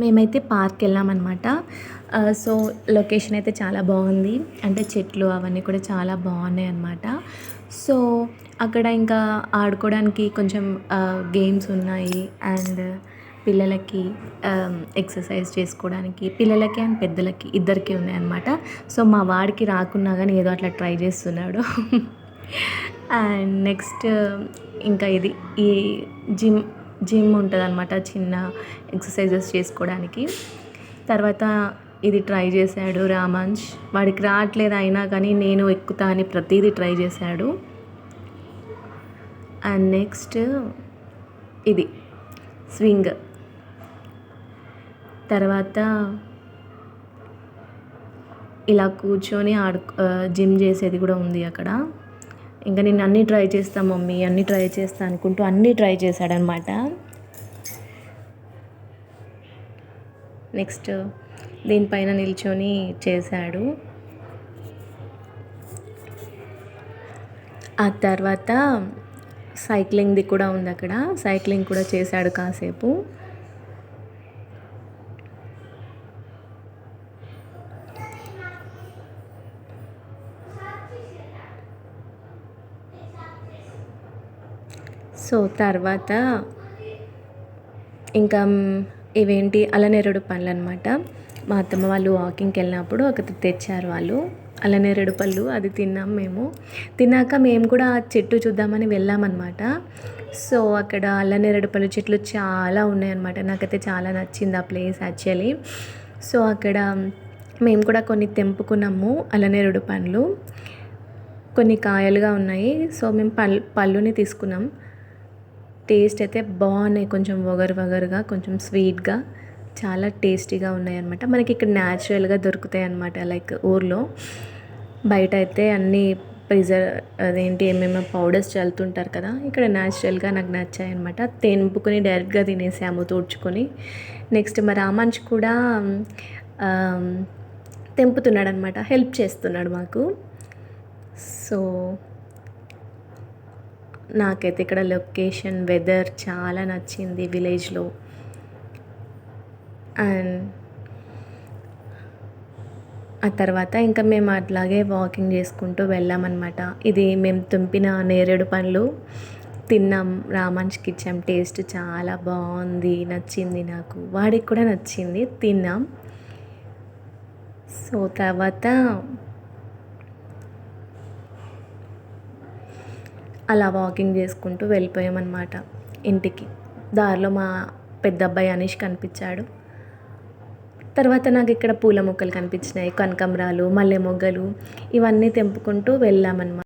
మేమైతే పార్క్ వెళ్ళామన్నమాట. So location అయితే చాలా బాగుంది. అంటే చెట్లు అవన్నీ కూడా చాలా బాగున్నాయి అన్నమాట. సో అక్కడ ఇంకా ఆడుకోవడానికి కొంచెం గేమ్స్ ఉన్నాయి. అండ్ పిల్లలకి ఎక్సర్సైజ్ చేసుకోవడానికి పిల్లలకి అండ్ పెద్దలకి ఇద్దరికీ ఉన్నాయన్నమాట. సో మా వాడికి రాకున్నా కానీ ఏదో అట్లా ట్రై చేస్తున్నాడు. అండ్ నెక్స్ట్ ఇంకా ఇది ఈ జిమ్ జిమ్ ఉంటుందన్నమాట, చిన్న ఎక్సర్సైజెస్ చేసుకోవడానికి. తర్వాత ఇది ట్రై చేశాడు రామాంష్. వాడికి రావట్లేదు అయినా కానీ నేను ఎక్కుతా అని ప్రతిదీ ట్రై చేశాడు. అండ్ నెక్స్ట్ ఇది స్వింగ్. తర్వాత ఇలా కూర్చొని జిమ్ చేసేది కూడా ఉంది అక్కడ. ఇంకా నేను అన్నీ ట్రై చేస్తాను మమ్మీ, అన్నీ ట్రై చేస్తాను అనుకుంటూ అన్నీ ట్రై చేశాడనమాట. నెక్స్ట్ దీనిపైన నిల్చొని చేశాడు. ఆ తర్వాత సైక్లింగ్ది కూడా ఉంది అక్కడ, సైక్లింగ్ కూడా చేశాడు కాసేపు. సో తర్వాత ఇంకా ఇవేంటి అల్లనేరేడు పళ్ళు అనమాట. మా అత్తమ్మ వాళ్ళు వాకింగ్కి వెళ్ళినప్పుడు ఒకటి తెచ్చారు వాళ్ళు, అల్లనేరేడు పళ్ళు. అది తిన్నాం మేము. తిన్నాక మేము కూడా ఆ చెట్టు చూద్దామని వెళ్ళామన్నమాట. సో అక్కడ అల్లనేరేడు పళ్ళు చెట్లు చాలా ఉన్నాయన్నమాట. నాకైతే చాలా నచ్చింది ఆ ప్లేస్ యాక్చువల్లీ. సో అక్కడ మేము కూడా కొన్ని తెంపుకున్నాము అల్లనేరేడు పండ్లు. కొన్ని కాయలుగా ఉన్నాయి. సో మేము పళ్ళుని తీసుకున్నాం. టేస్ట్ అయితే బాగున్నాయి, కొంచెం వగరుగా కొంచెం స్వీట్గా చాలా టేస్టీగా ఉన్నాయి అన్నమాట. మనకి ఇక్కడ న్యాచురల్గా దొరుకుతాయి అన్నమాట. లైక్ ఊర్లో బయట అయితే అన్నీ అదేంటి ఏమేమో పౌడర్స్ చల్లుతుంటారు కదా, ఇక్కడ న్యాచురల్గా నాకు నచ్చాయి అనమాట. తెంపుకొని డైరెక్ట్గా తినేసాము తోడ్చుకొని. నెక్స్ట్ మా రామాంష్ కూడా తెంపుతున్నాడు అనమాట, హెల్ప్ చేస్తున్నాడు మాకు. సో నాకైతే ఇక్కడ లొకేషన్ వెదర్ చాలా నచ్చింది విలేజ్లో. అండ్ ఆ తర్వాత ఇంకా మేము అట్లాగే వాకింగ్ చేసుకుంటూ వెళ్ళామన్నమాట. ఇది మేము తెంపిన నేరేడు పండ్లు తిన్నాం, రామాంష్కి ఇచ్చాం. టేస్ట్ చాలా బాగుంది, నచ్చింది నాకు, వాడికి కూడా నచ్చింది, తిన్నాం. సో తర్వాత అలా వాకింగ్ చేసుకుంటూ వెళ్ళిపోయామన్నమాట ఇంటికి. దారిలో మా పెద్ద అబ్బాయి అనీష్ కనిపించాడు. తర్వాత నాకు ఇక్కడ పూల మొక్కలు కనిపించినాయి, కనకాంబరాలు, మల్లె మొగ్గలు, ఇవన్నీ తెంపుకుంటూ వెళ్ళామన్నమాట.